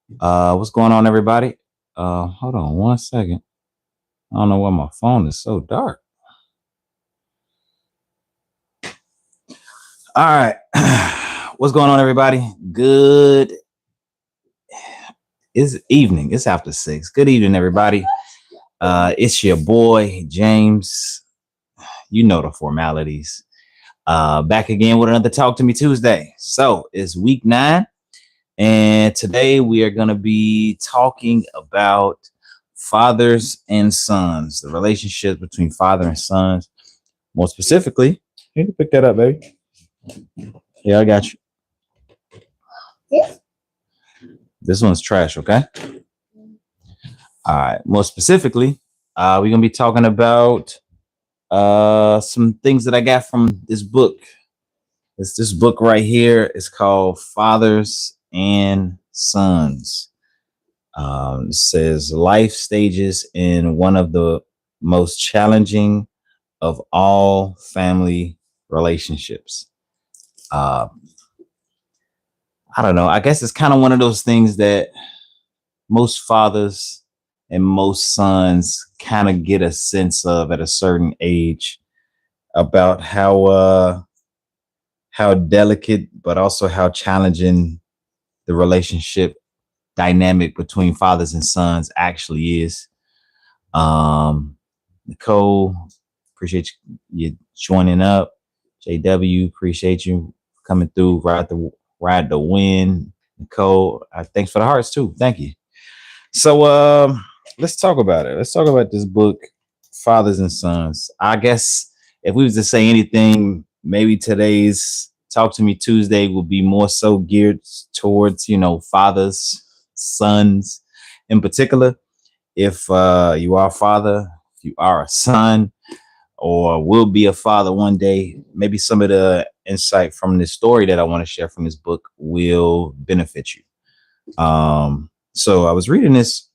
What's going on, everybody? Hold on one second. I don't know why my phone is so dark. All right. What's going on, everybody? Good. It's evening. It's after 6. Good evening, everybody. It's your boy, James. You know the formalities. Back again with another Talk to Me Tuesday. So it's week 9. And today we are going to be talking about fathers and sons, the relationship between father and sons. More specifically, you need to pick that up, baby. Yeah, I got you. This one's trash, okay? All right. More specifically, we're going to be talking about some things that I got from this book. It's this book right here. It's called Fathers and Sons. It says life stages in one of the most challenging of all family relationships. I don't know. I guess it's kind of one of those things that most fathers and most sons kind of get a sense of at a certain age about how delicate, but also how challenging the relationship dynamic between fathers and sons actually is. Nicole, appreciate you joining up. JW, appreciate you coming through. Ride the wind. Nicole, thanks for the hearts too. Thank you. So let's talk about it. Let's talk about this book, Fathers and Sons. I guess if we was to say anything, maybe today's Talk to Me Tuesday will be more so geared towards, fathers, sons in particular. If you are a father, if you are a son, or will be a father one day, maybe some of the insight from this story that I want to share from this book will benefit you. So I was reading this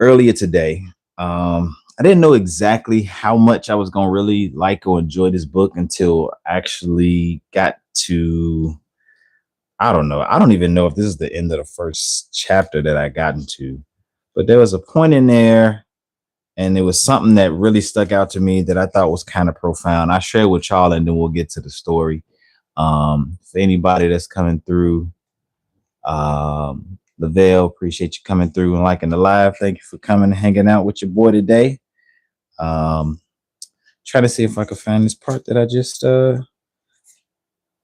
earlier today. I didn't know exactly how much I was going to really like or enjoy this book until I actually got to, I don't know. I don't even know if this is the end of the first chapter that I got into, but there was a point in there and it was something that really stuck out to me that I thought was kind of profound. I share with y'all and then we'll get to the story. For anybody that's coming through, Lavelle, appreciate you coming through and liking the live. Thank you for coming and hanging out with your boy today. Try to see if I can find this part that I just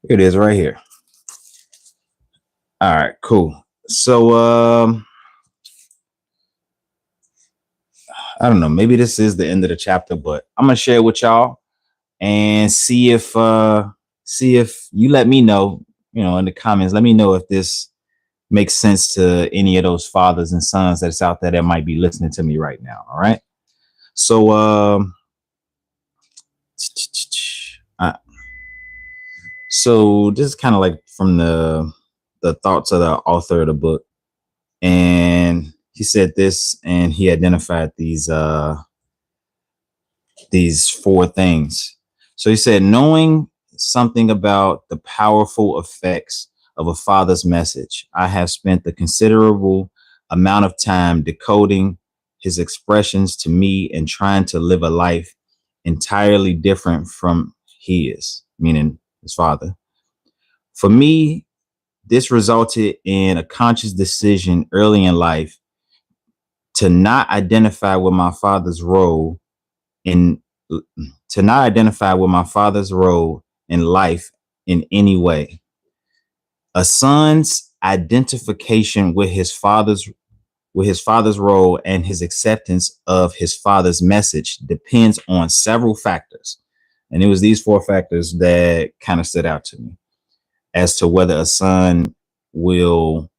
here it is right here. All right, cool. So I don't know, maybe this is the end of the chapter, but I'm gonna share it with y'all and see if you let me know, in the comments, let me know if this makes sense to any of those fathers and sons that's out there that might be listening to me right now. All right. So so this is kind of like from the thoughts of the author of the book. And he said this, and he identified these 4 things. So he said, knowing something about the powerful effects of a father's message, I have spent a considerable amount of time decoding his expressions to me and trying to live a life entirely different from his, meaning his father. For me, this resulted in a conscious decision early in life to not identify with my father's role in life in any way. A son's identification with his father's role and his acceptance of his father's message depends on several factors. And it was these 4 factors that kind of stood out to me as to whether a son will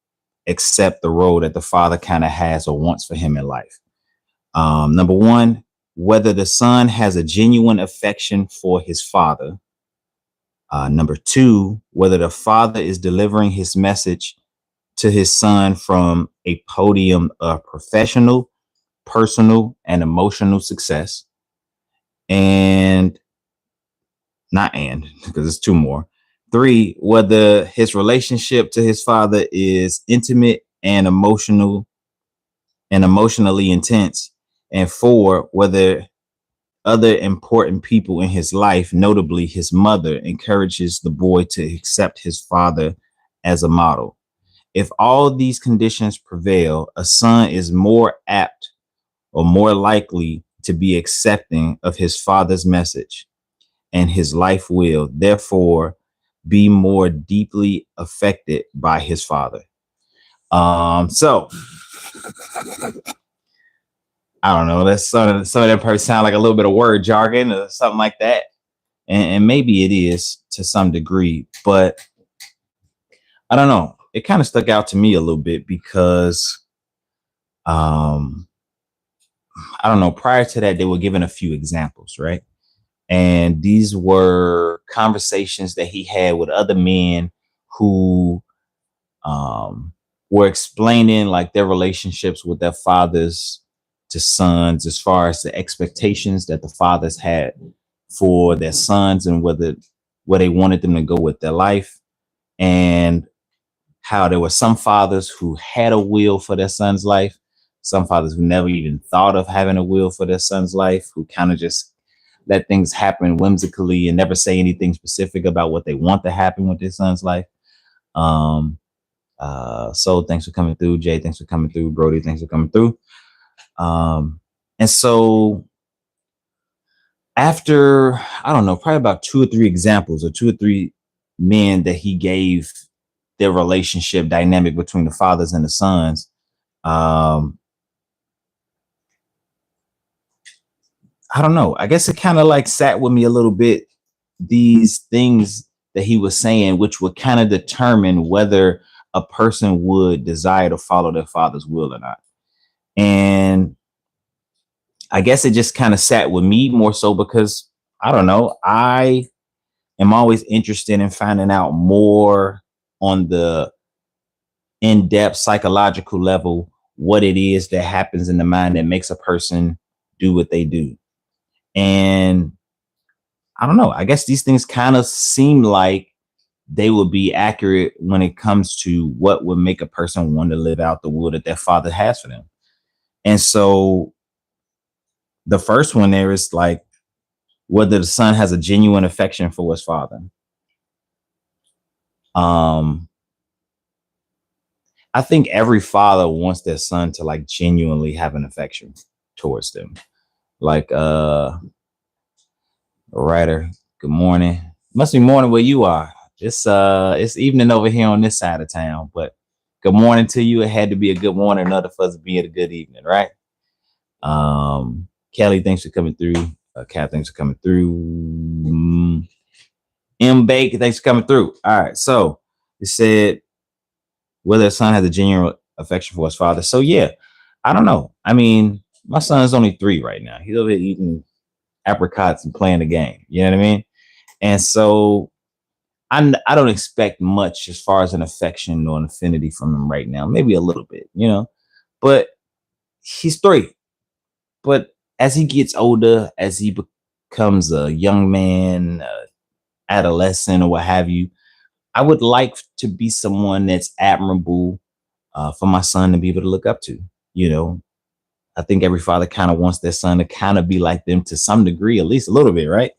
accept the role that the father kind of has or wants for him in life. Number 1, whether the son has a genuine affection for his father. Number 2, whether the father is delivering his message to his son from a podium of professional, personal, and emotional success. And not and, because it's 2 more. 3, whether his relationship to his father is intimate and emotionally intense. And 4, whether other important people in his life, notably his mother, encourages the boy to accept his father as a model. If all these conditions prevail, a son is more apt or more likely to be accepting of his father's message, and his life will therefore be more deeply affected by his father. So I don't know. That's some of that probably sound like a little bit of word jargon or something like that, and maybe it is to some degree, but I don't know. It kind of stuck out to me a little bit because I don't know. Prior to that, they were given a few examples, right? And these were conversations that he had with other men who um, were explaining like their relationships with their fathers to sons, as far as the expectations that the fathers had for their sons and where they wanted them to go with their life, and how there were some fathers who had a will for their son's life, some fathers who never even thought of having a will for their son's life, who kind of just let things happen whimsically and never say anything specific about what they want to happen with their son's life. Um, so thanks for coming through. Jay, thanks for coming through. Brody, thanks for coming through. And so after, I don't know, probably about 2 or 3 examples or 2 or 3 men that he gave their relationship dynamic between the fathers and the sons, I don't know. I guess it kind of like sat with me a little bit, these things that he was saying, which would kind of determine whether a person would desire to follow their father's will or not. And I guess it just kind of sat with me more so because I don't know. I am always interested in finding out more on the in-depth psychological level, what it is that happens in the mind that makes a person do what they do. And I don't know. I guess these things kind of seem like they would be accurate when it comes to what would make a person want to live out the will that their father has for them. And so the first one there is like whether the son has a genuine affection for his father. I think every father wants their son to like genuinely have an affection towards them. Like writer, good morning. Must be morning where you are. It's evening over here on this side of town, but good morning to you. It had to be a good morning in order for us to be at a good evening, right? Kelly, thanks for coming through. Kat, thanks for coming through. M Bake, thanks for coming through. All right, so it said whether a son has a genuine affection for his father. So yeah, I don't know. I mean, my son is only 3 right now. He's over here eating apricots and playing the game. You know what I mean? And so I don't expect much as far as an affection or an affinity from him right now. Maybe a little bit, you know, but he's 3. But as he gets older, as he becomes a young man, adolescent, or what have you, I would like to be someone that's admirable for my son to be able to look up to. You know, I think every father kind of wants their son to kind of be like them to some degree, at least a little bit, right?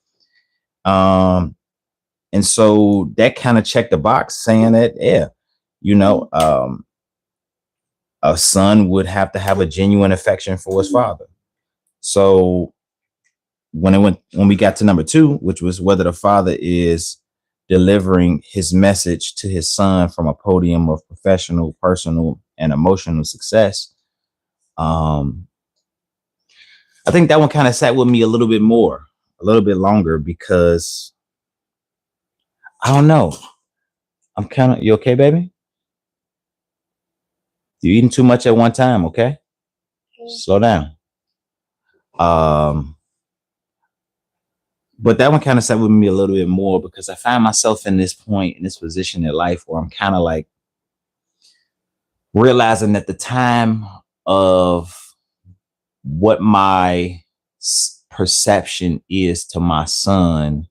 And so that kind of checked the box saying that, yeah, you know, a son would have to have a genuine affection for his father. So when we got to number 2, which was whether the father is delivering his message to his son from a podium of professional, personal, and emotional success, I think that one kind of sat with me a little bit more, a little bit longer, because I don't know. I'm kind of, you okay, baby? You're eating too much at one time, okay? Slow down. But that one kind of sat with me a little bit more because I find myself in this point, in this position in life where I'm kind of like realizing that the time of what my perception is to my son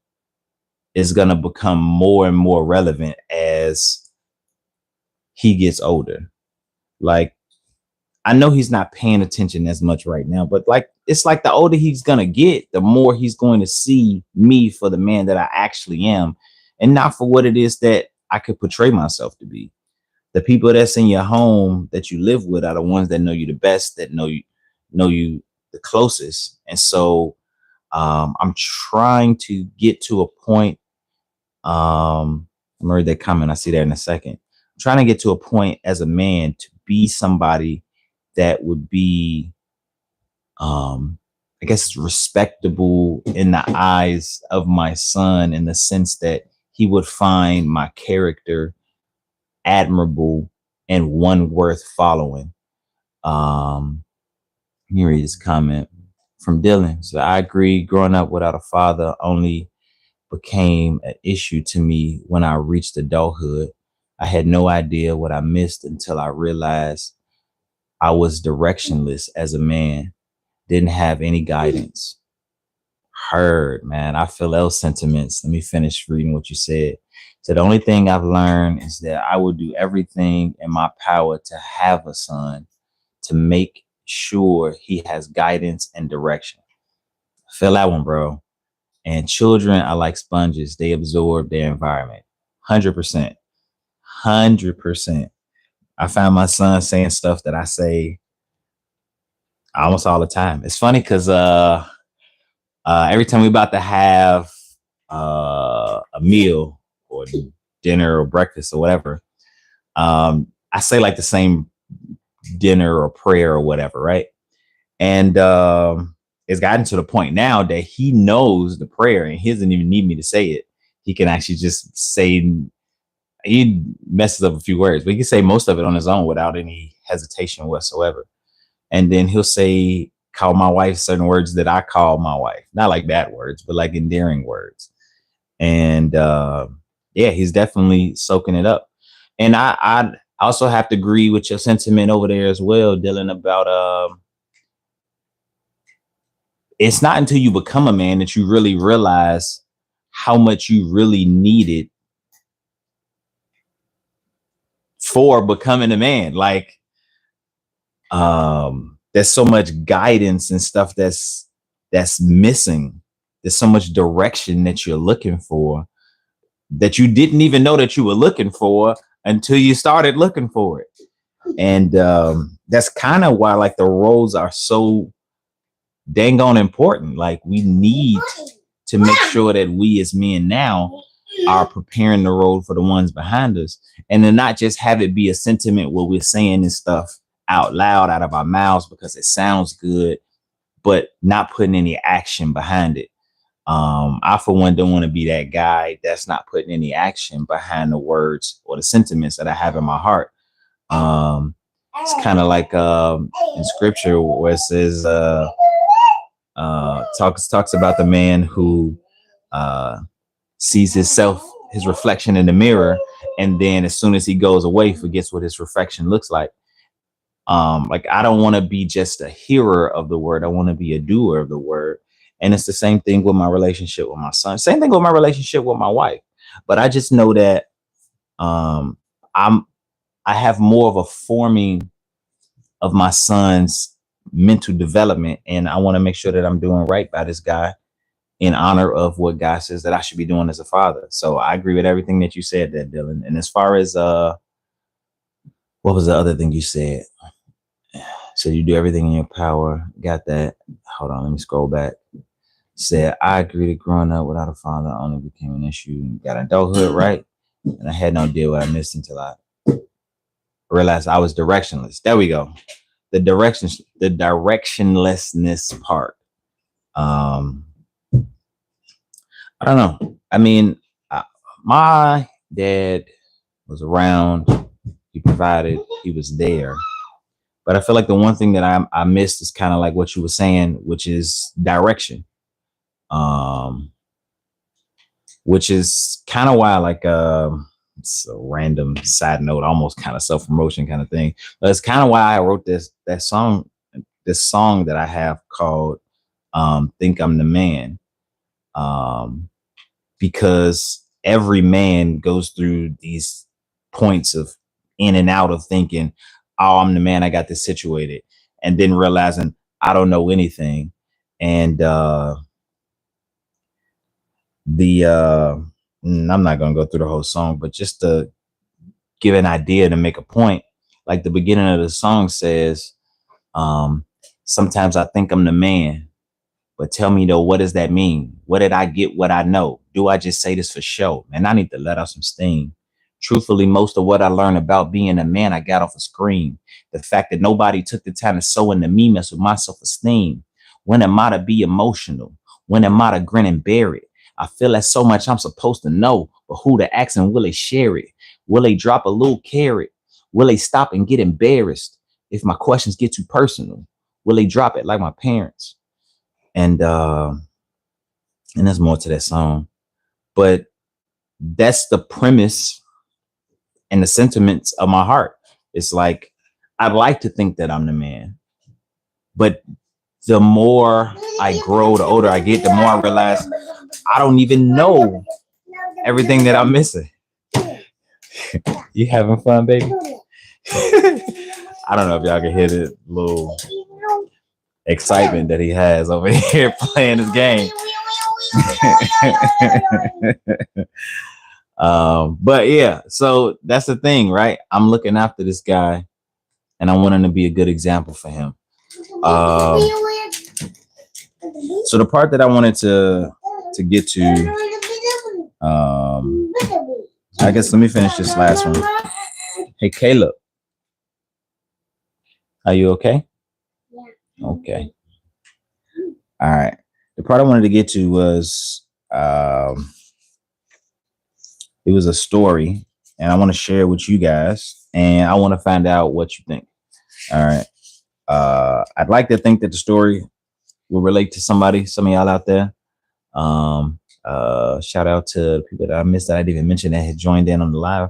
is going to become more and more relevant as he gets older. Like, I know he's not paying attention as much right now, but like, it's like the older he's gonna get, the more he's going to see me for the man that I actually am, and not for what it is that I could portray myself to be. The people that's in your home that you live with are the ones that know you the best, that know you the closest. And so I'm trying to get to a point. I heard that comment. I see that in a second. I'm trying to get to a point as a man to be somebody that would be, I guess, respectable in the eyes of my son, in the sense that he would find my character admirable and one worth following. Let me read this comment from Dylan. So, I agree. Growing up without a father only became an issue to me when I reached adulthood. I had no idea what I missed until I realized I was directionless as a man, didn't have any guidance. Heard, man. I feel those sentiments. Let me finish reading what you said. So, the only thing I've learned is that I will do everything in my power to have a son, to make sure he has guidance and direction. Feel that one, bro. And children are like sponges. They absorb their environment. 100%. 100%. I found my son saying stuff that I say almost all the time. It's funny because every time we're about to have a meal or dinner or breakfast or whatever, I say like the same dinner or prayer or whatever, right? And it's gotten to the point now that he knows the prayer and he doesn't even need me to say it. He can actually just say, he messes up a few words, but he can say most of it on his own without any hesitation whatsoever. And then he'll say, call my wife certain words that I call my wife, not like bad words, but like endearing words. And yeah, he's definitely soaking it up. And I also have to agree with your sentiment over there as well, Dylan, about it's not until you become a man that you really realize how much you really needed for becoming a man. Like, there's so much guidance and stuff that's missing. There's so much direction that you're looking for that you didn't even know that you were looking for until you started looking for it. And that's kind of why like the roles are so dang on important. Like, we need to make sure that we as men now are preparing the road for the ones behind us, and then not just have it be a sentiment where we're saying this stuff out loud out of our mouths because it sounds good, but not putting any action behind it. I, for one, don't want to be that guy that's not putting any action behind the words or the sentiments that I have in my heart. It's kind of like in scripture where it says, talks about the man who sees his reflection in the mirror, and then as soon as he goes away, forgets what his reflection looks like. Like, I don't want to be just a hearer of the word. I want to be a doer of the word. And it's the same thing with my relationship with my son. Same thing with my relationship with my wife. But I just know that I have more of a forming of my son's mental development, and I want to make sure that I'm doing right by this guy in honor of what God says that I should be doing as a father. So I agree with everything that you said there, Dylan. And as far as what was the other thing you said? So you do everything in your power. Got that. Hold on, let me scroll back. Said, I agree that growing up without a father only became an issue. Got adulthood, right? And I had no idea what I missed until I realized I was directionless. There we go. The directionlessness part. I don't know. I mean, my dad was around. He provided. He was there. But I feel like the one thing that I missed is kind of like what you were saying, which is direction. Which is kind of why, like, it's a random side note, almost kind of self-promotion kind of thing. But it's kind of why I wrote this song that I have called Think I'm the Man. Because every man goes through these points of in and out of thinking, oh, I'm the man, I got this situated, and then realizing I don't know anything. And I'm not gonna go through the whole song, but just to give an idea to make a point, like the beginning of the song says, um, sometimes I think I'm the man, but tell me though, what does that mean? What did I get? What I know? Do I just say this for show? Man, I need to let out some steam. Truthfully, most of what I learned about being a man, I got off a screen. The fact that nobody took the time to sow into me mess with my self-esteem. When am I to be emotional? When am I to grin and bear it? I feel like so much I'm supposed to know, but who to ask and will they share it? Will they drop a little carrot? Will they stop and get embarrassed if my questions get too personal? Will they drop it like my parents? And there's more to that song, but that's the premise and the sentiments of my heart. It's like I'd like to think that I'm the man, but the more I grow, the older I get, the more I realize I don't even know everything that I'm missing. You having fun, baby? I don't know if y'all can hear the little excitement that he has over here playing this game. But yeah, so that's the thing, right? I'm looking after this guy and I want him to be a good example for him. So the part that I wanted to get to, I guess let me finish this last one. Hey, Caleb, are you okay? Yeah. Okay. All right. The part I wanted to get to was it was a story, and I want to share it with you guys, and I want to find out what you think. All right. I'd like to think that the story will relate to somebody, some of y'all out there. Shout out to the people that I missed that I didn't even mention that had joined in on the live.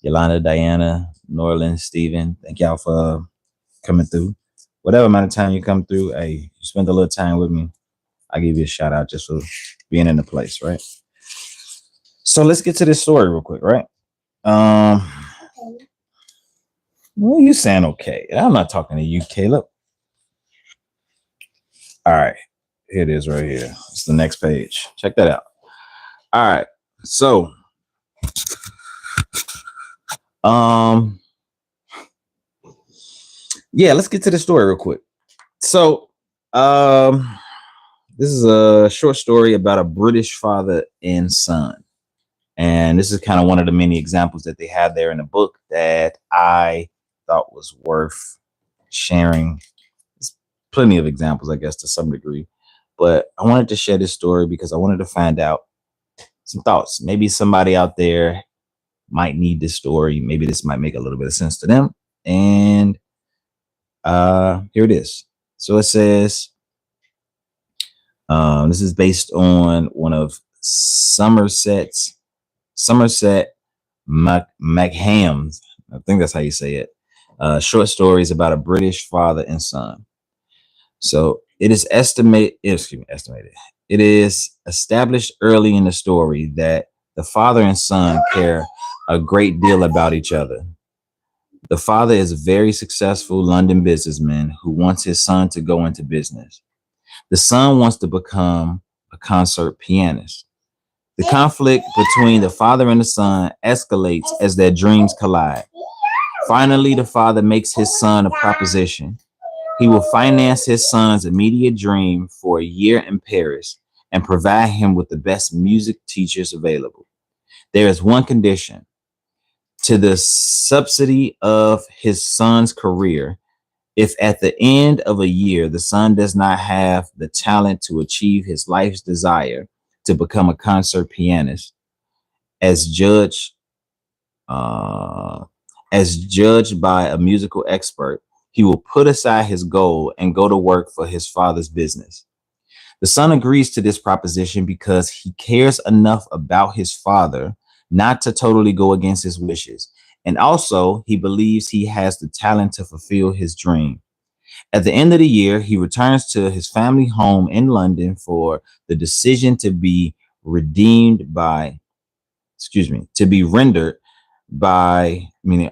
Yolanda, Diana, Norland, Steven, thank y'all for coming through. Whatever amount of time you come through, hey, you spend a little time with me, I'll give you a shout out just for being in the place, right? So let's get to this story real quick, right? Well, you sound okay. I'm not talking to you, Caleb. All right, here it is right here. It's the next page. Check that out. All right, so yeah, let's get to the story real quick. So this is a short story about a British father and son. And this is kind of one of the many examples that they have there in the book that I thought was worth sharing. There's plenty of examples, I guess, to some degree. But I wanted to share this story because I wanted to find out some thoughts. Maybe somebody out there might need this story. Maybe this might make a little bit of sense to them. And here it is. So it says, this is based on one of Somerset McHam's, I think that's how you say it, short stories about a British father and son. So it is estimated. It is established early in the story that the father and son care a great deal about each other. The father is a very successful London businessman who wants his son to go into business. The son wants to become a concert pianist. The conflict between the father and the son escalates as their dreams collide. Finally, the father makes his son a proposition. He will finance his son's immediate dream for a year in Paris and provide him with the best music teachers available. There is one condition. To the subsidy of his son's career, if at the end of a year the son does not have the talent to achieve his life's desire to become a concert pianist, as judged by a musical expert, he will put aside his goal and go to work for his father's business. The son agrees to this proposition because he cares enough about his father not to totally go against his wishes. And also, he believes he has the talent to fulfill his dream. At the end of the year, he returns to his family home in London for the decision to be rendered by, meaning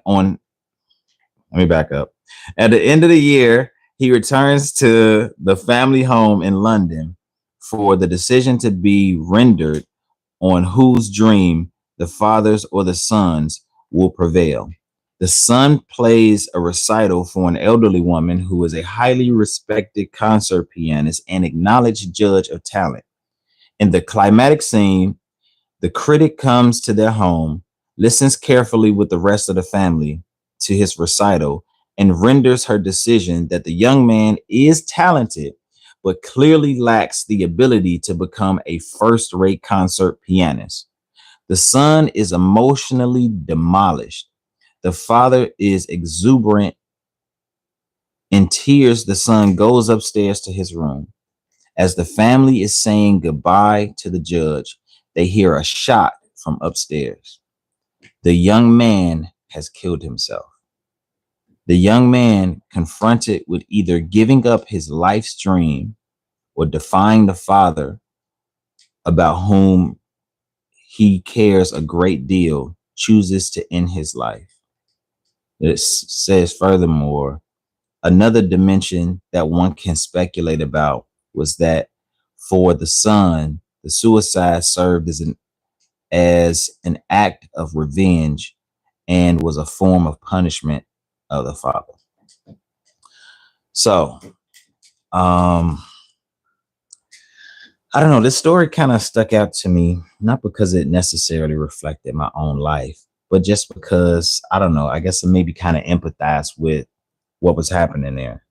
Let me back up. At the end of the year, he returns to the family home in London for the decision to be rendered on whose dream, the father's or the son's, will prevail. The son plays a recital for an elderly woman who is a highly respected concert pianist and acknowledged judge of talent. In the climatic scene, the critic comes to their home, listens carefully with the rest of the family to his recital, and renders her decision that the young man is talented, but clearly lacks the ability to become a first rate concert pianist. The son is emotionally demolished. The father is exuberant. In tears, the son goes upstairs to his room. As the family is saying goodbye to the judge, they hear a shot from upstairs. The young man has killed himself. The young man, confronted with either giving up his life's dream or defying the father about whom he cares a great deal, chooses to end his life. It says furthermore, another dimension that one can speculate about was that for the son, the suicide served as an act of revenge and was a form of punishment of the father. So, I don't know, this story kind of stuck out to me, not because it necessarily reflected my own life, but just because, I don't know, I guess it maybe kind of empathized with what was happening there.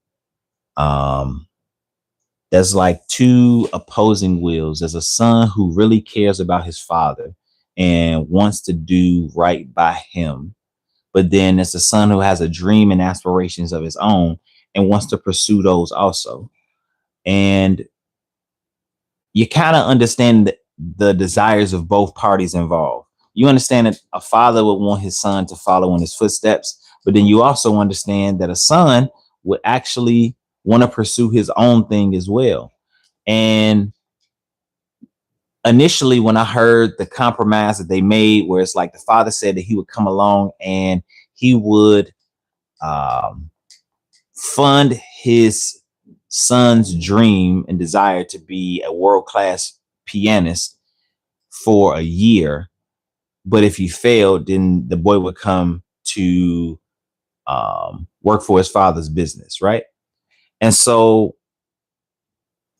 There's like two opposing wills. There's a son who really cares about his father and wants to do right by him. But then there's a son who has a dream and aspirations of his own and wants to pursue those also. And you kind of understand the desires of both parties involved. You understand that a father would want his son to follow in his footsteps, but then you also understand that a son would actually want to pursue his own thing as well. And initially, when I heard the compromise that they made, where it's like the father said that he would come along and he would fund his son's dream and desire to be a world-class pianist for a year, but if he failed, then the boy would come to work for his father's business, right? And so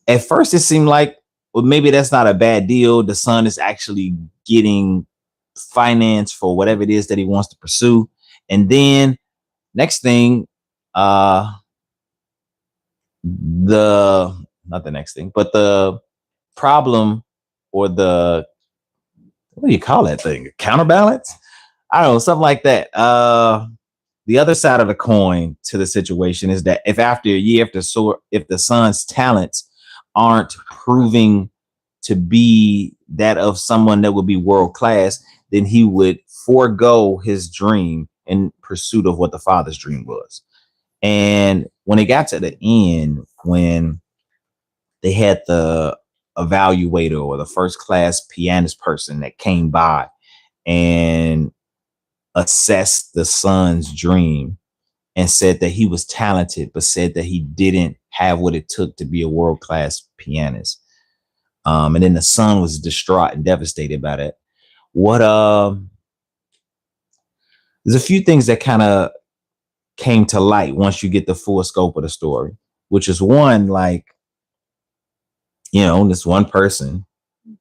at first it seemed like, well, maybe that's not a bad deal. The son is actually getting finance for whatever it is that he wants to pursue. And then next thing, not the next thing, but the problem, or the, what do you call that thing? Counterbalance? I don't know, something like that. The other side of the coin to the situation is that if after a year, if the son's talents aren't proving to be that of someone that would be world class, then he would forego his dream in pursuit of what the father's dream was. And when it got to the end, when they had the evaluator or the first class pianist person that came by and assessed the son's dream and said that he was talented, but said that he didn't have what it took to be a world-class pianist. And then the son was distraught and devastated by that. There's a few things that kind of came to light once you get the full scope of the story, which is one, like, this one person,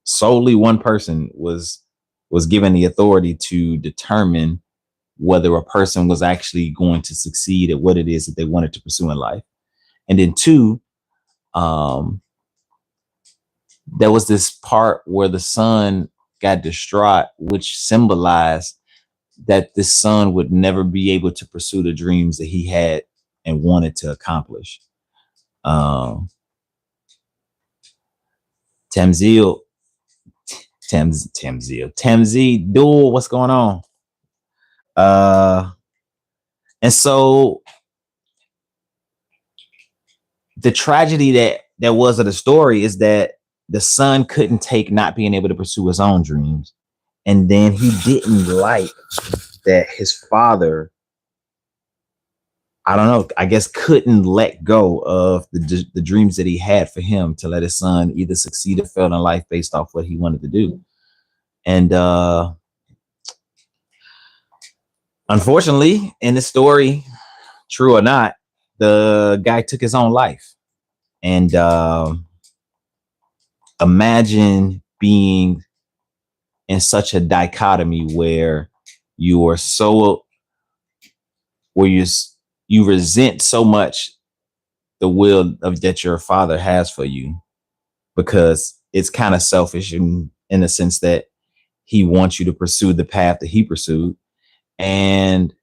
solely one person was given the authority to determine whether a person was actually going to succeed at what it is that they wanted to pursue in life. And then two, there was this part where the son got distraught, which symbolized that this son would never be able to pursue the dreams that he had and wanted to accomplish. Tamzil, Duel, what's going on? And so the tragedy that was of the story is that the son couldn't take not being able to pursue his own dreams. And then he didn't like that his father I don't know, I guess couldn't let go of the dreams that he had for him to let his son either succeed or fail in life based off what he wanted to do. And unfortunately, in the story, true or not, the guy took his own life. And imagine being in such a dichotomy where you are so where you resent so much the will of that your father has for you, because it's kind of selfish in the sense that he wants you to pursue the path that he pursued. And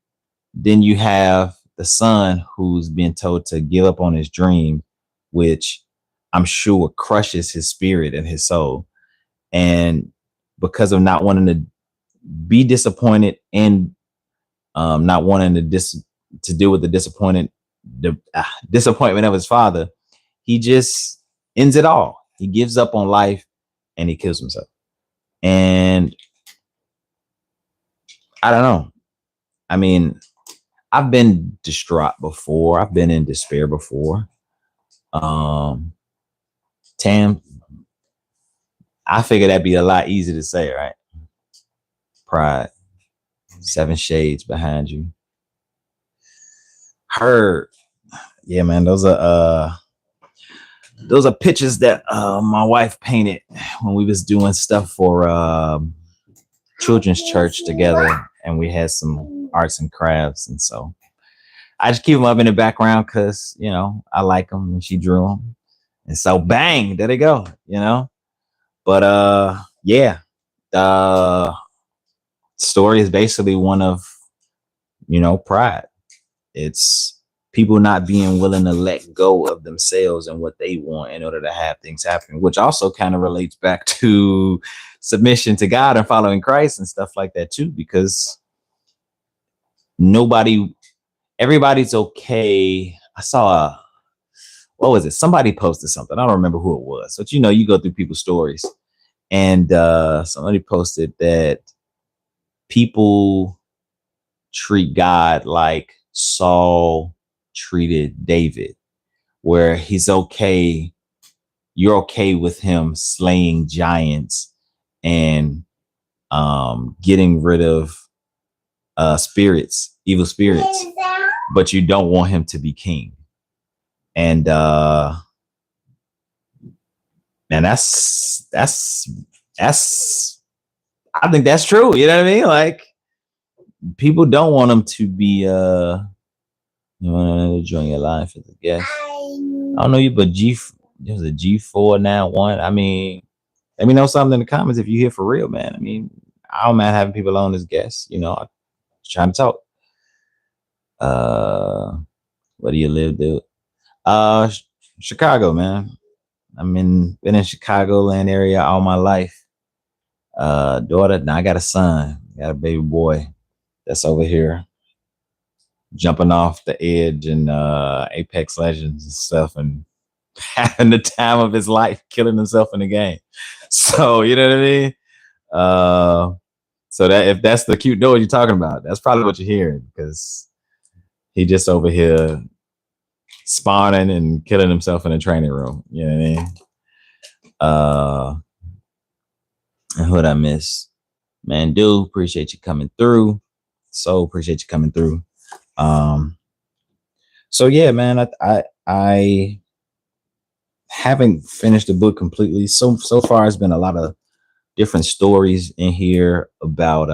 then you have the son who's been told to give up on his dream, which I'm sure crushes his spirit and his soul. And because of not wanting to be disappointed and not wanting to deal with the disappointment of his father, he just ends it all. He gives up on life and he kills himself. And I don't know. I mean, I've been distraught before. I've been in despair before. Tam, I figured that'd be a lot easier to say, right? Pride. 7 shades behind you. Heard. Yeah, man, those are pictures that my wife painted when we was doing stuff for children's church together, and we had some arts and crafts. And so I just keep them up in the background because, you know, I like them and she drew them. And so bang, there they go, you know. But yeah, the story is basically one of, you know, pride. It's people not being willing to let go of themselves and what they want in order to have things happen, which also kind of relates back to submission to God and following Christ and stuff like that too, because everybody's okay. I saw what was it? Somebody posted something. I don't remember who it was. But you know, you go through people's stories, and somebody posted that people treat God like Saul treated David, where you're okay with him slaying giants and getting rid of evil spirits, but you don't want him to be king. And man, that's I think that's true. You know what I mean? Like, people don't want him to be you want to join your life as a guest. I don't know you, but there's a G4 now one. I mean, let me know something in the comments if you're here for real, man. I mean, I don't mind having people on as guests. You know, I'm trying to talk. Where do you live, dude? Chicago, man. Been in Chicagoland area all my life. Daughter, now I got a son, got a baby boy that's over here jumping off the edge and Apex Legends and stuff and having the time of his life, killing himself in the game. So you know what I mean? So that if that's the cute noise you're talking about, that's probably what you're hearing, because he just over here spawning and killing himself in a training room. You know what I mean? And who'd I miss? Man, dude, appreciate you coming through. So appreciate you coming through. So yeah, man, I haven't finished the book completely. So far it's been a lot of different stories in here about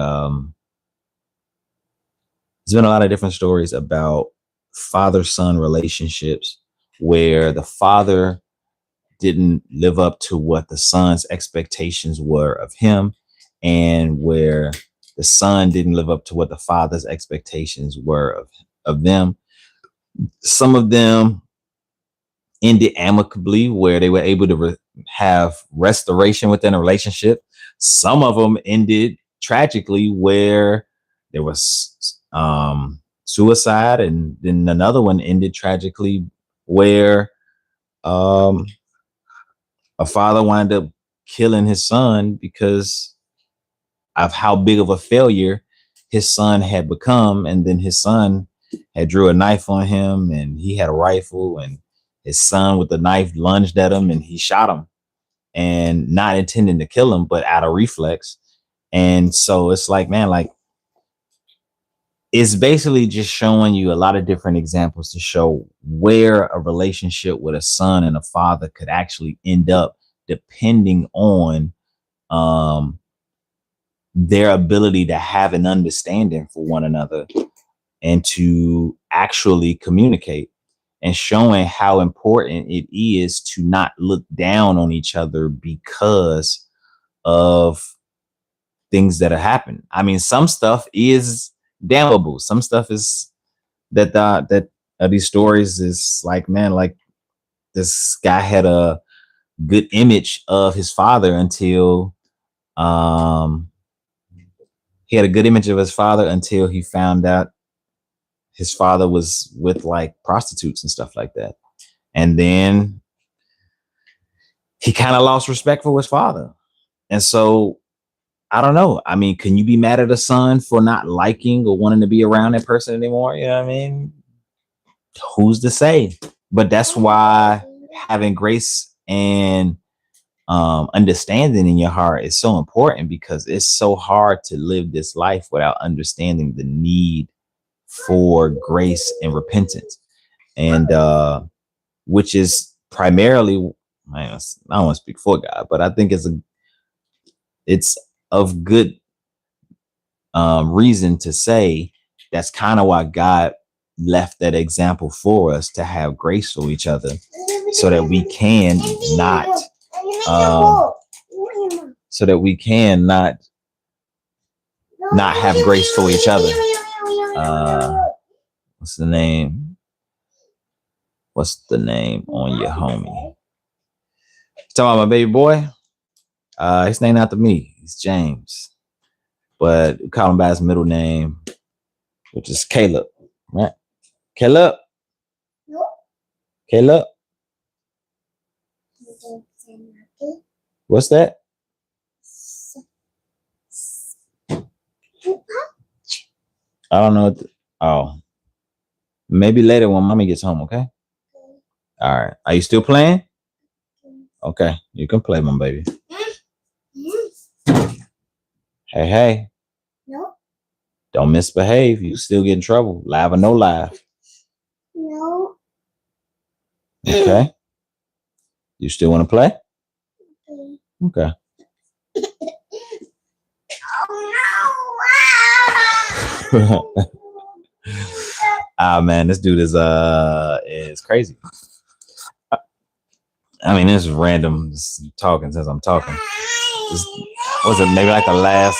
there's been a lot of different stories about father-son relationships where the father didn't live up to what the son's expectations were of him, and where the son didn't live up to what the father's expectations were of them. Some of them ended amicably, where they were able to have restoration within a relationship. Some of them ended tragically, where there was suicide, and then another one ended tragically where a father wound up killing his son because of how big of a failure his son had become. And then his son had drew a knife on him, and he had a rifle, and his son with the knife lunged at him, and he shot him, and not intending to kill him, but out of reflex. And so it's like, man, like, it's basically just showing you a lot of different examples to show where a relationship with a son and a father could actually end up, depending on their ability to have an understanding for one another and to actually communicate, and showing how important it is to not look down on each other because of things that have happened. I mean, some stuff is damnable. Some stuff is that these stories is like, man, like, this guy had a good image of his father until he had a good image of his father until he found out his father was with like prostitutes and stuff like that. And then he kind of lost respect for his father. And so I don't know. I mean, can you be mad at a son for not liking or wanting to be around that person anymore? You know what I mean? Who's to say? But that's why having grace and understanding in your heart is so important, because it's so hard to live this life without understanding the need for grace and repentance. And which is primarily, man, I don't want to speak for God, but I think it's of good reason to say that's kind of why God left that example for us, to have grace for each other, so that we can not not have grace for each other. What's the name? What's the name on your homie? Talking about my baby boy. His name after me. He's James, but we call him by his middle name, which is Caleb. Right? Caleb. Caleb. What's that? I don't know. Oh, maybe later when mommy gets home. Okay. All right. Are you still playing? Okay, you can play, my baby. Hey, hey. No. Don't misbehave. You still get in trouble. Live or no live. No. Okay. You still want to play? Okay. Oh no! Ah man, this dude is crazy. I mean, this is random talking since I'm talking. Was it maybe like the last?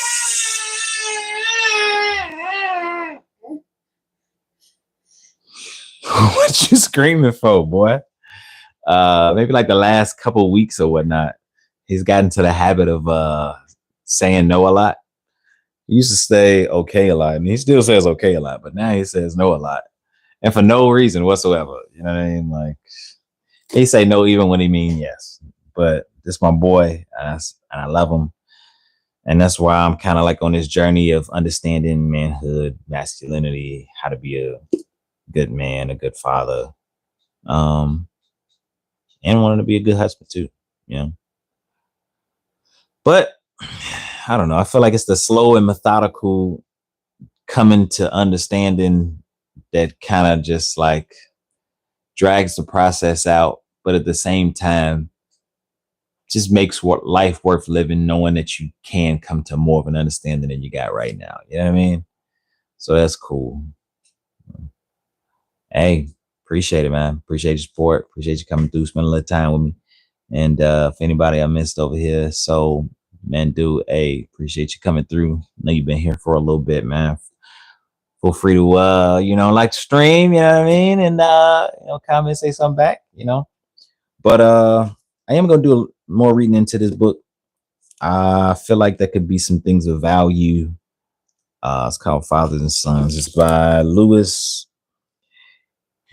What you screaming for, boy? Maybe like the last couple of weeks or whatnot. He's gotten into the habit of saying no a lot. He used to say okay a lot, and he still says okay a lot, but now he says no a lot, and for no reason whatsoever. You know what I mean? Like, he say no even when he mean yes. But this my boy, and I love him, and that's why I'm kind of like on this journey of understanding manhood, masculinity, how to be a good man, a good father, and wanting to be a good husband too. You know, but I don't know. I feel like it's the slow and methodical coming to understanding that kind of just like drags the process out, but at the same time just makes life worth living, knowing that you can come to more of an understanding than you got right now. You know what I mean? So that's cool. Hey, appreciate it, man. Appreciate your support. Appreciate you coming through, spending a little time with me. And if anybody I missed over here, so man, dude, hey, appreciate you coming through. I know you've been here for a little bit, man. Feel free to like to stream, you know what I mean, and comment, say something back, But I am gonna do more reading into this book. I feel like there could be some things of value. It's called Fathers and Sons. It's by Louis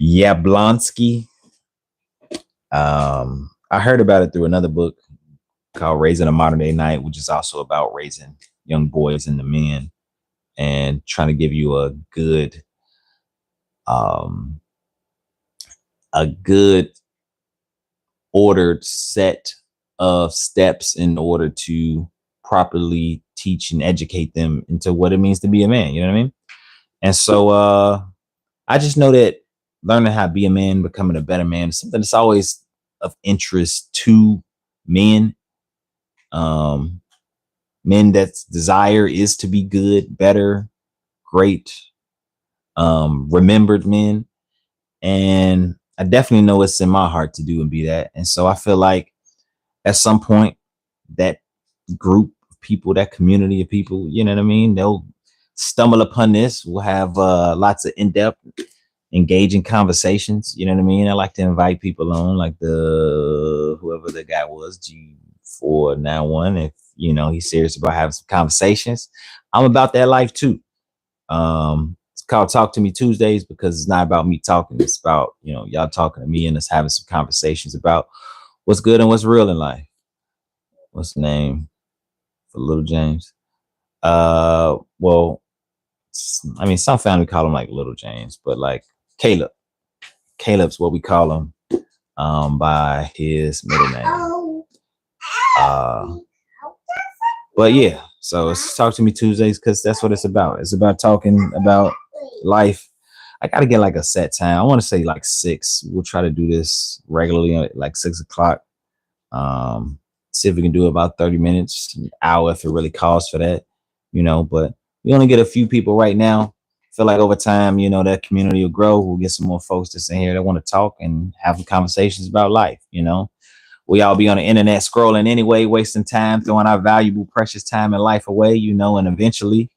Yablonsky. I heard about it through another book called Raising a Modern Day Knight, which is also about raising young boys into men and trying to give you a good um, a good ordered set of steps in order to properly teach and educate them into what it means to be a man. You know what I mean? And so I just know that learning how to be a man, becoming a better man, is something that's always of interest to men. Um, Men that's desire is to be good, better, great, remembered men. And I definitely know it's in my heart to do and be that. And so I feel like at some point that group of people, that community of people, you know what I mean? They'll stumble upon this. We'll have lots of in-depth, engaging conversations. You know what I mean? I like to invite people on, like the whoever the guy was, G491. If you know he's serious about having some conversations, I'm about that life too. It's called Talk to Me Tuesdays because it's not about me talking. It's about, you know, y'all talking to me and us having some conversations about what's good and what's real in life. What's the name for little James? Well, I mean, some family call him like Little James, but like Caleb. Caleb's what we call him by his middle name. But yeah, so it's Talk to Me Tuesdays because that's what it's about. It's about talking about life. I gotta get like a set time. I want to say like 6. We'll try to do this regularly at like 6 o'clock. See if we can do about 30 minutes, an hour if it really calls for that, you know. But we only get a few people right now. Feel like over time, you know, that community will grow. We'll get some more folks that's in here that want to talk and have conversations about life, you know. We all be on the internet scrolling anyway, wasting time, throwing our valuable, precious time and life away, you know, and eventually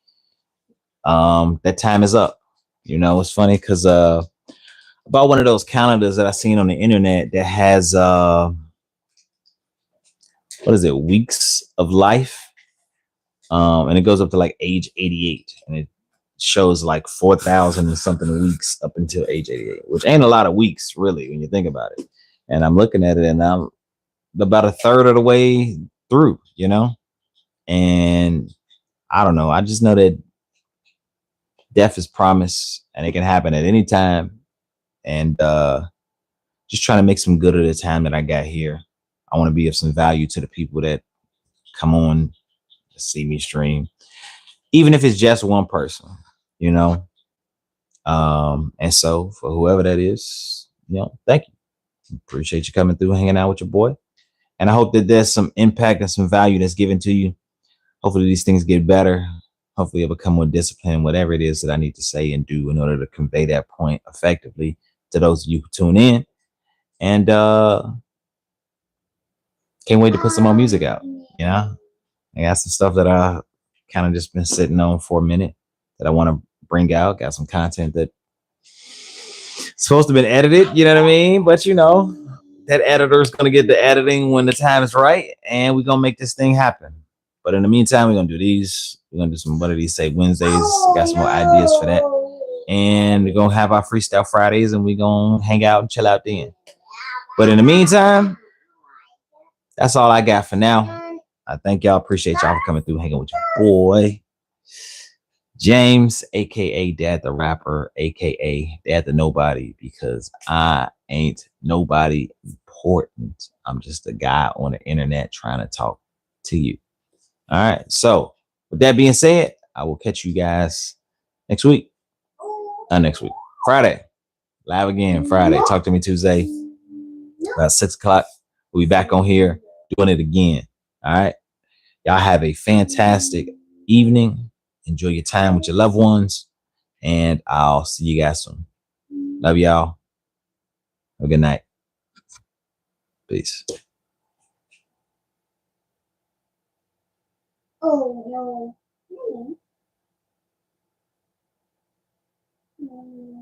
that time is up. You know, it's funny because about one of those calendars that I seen on the internet that has what is it, weeks of life. And it goes up to like age 88 and it shows like 4,000 and something weeks up until age 88, which ain't a lot of weeks really when you think about it. And I'm looking at it and I'm about a third of the way through, you know? And I don't know. I just know that death is promised and it can happen at any time. And just trying to make some good of the time that I got here. I want to be of some value to the people that come on to see me stream, even if it's just one person, you know. And so for whoever that is, you know, thank you. Appreciate you coming through, hanging out with your boy. And I hope that there's some impact and some value that's given to you. Hopefully these things get better. Hopefully I become more disciplined, whatever it is that I need to say and do in order to convey that point effectively to those of you who tune in. And can't wait to put some more music out. You know, I got some stuff that I kind of just been sitting on for a minute that I want to bring out. Got some content that supposed to have been edited, you know what I mean? But you know, that editor's gonna get the editing when the time is right, and we're gonna make this thing happen. But in the meantime, we're gonna do these. We're gonna do some what did he say Wednesdays? Got some more ideas for that. And we're gonna have our freestyle Fridays and we're gonna hang out and chill out then. But in the meantime, that's all I got for now. I thank y'all. Appreciate y'all for coming through, hanging with your boy. James, aka Dad the Rapper, aka Dad the Nobody, because I ain't nobody important. I'm just a guy on the internet trying to talk to you. All right. So, with that being said, I will catch you guys next week. Next week, Friday, live again. Friday, Talk to Me Tuesday, about 6 o'clock. We'll be back on here doing it again. All right. Y'all have a fantastic evening. Enjoy your time with your loved ones. And I'll see you guys soon. Love y'all. Have a good night. Peace. Oh, no.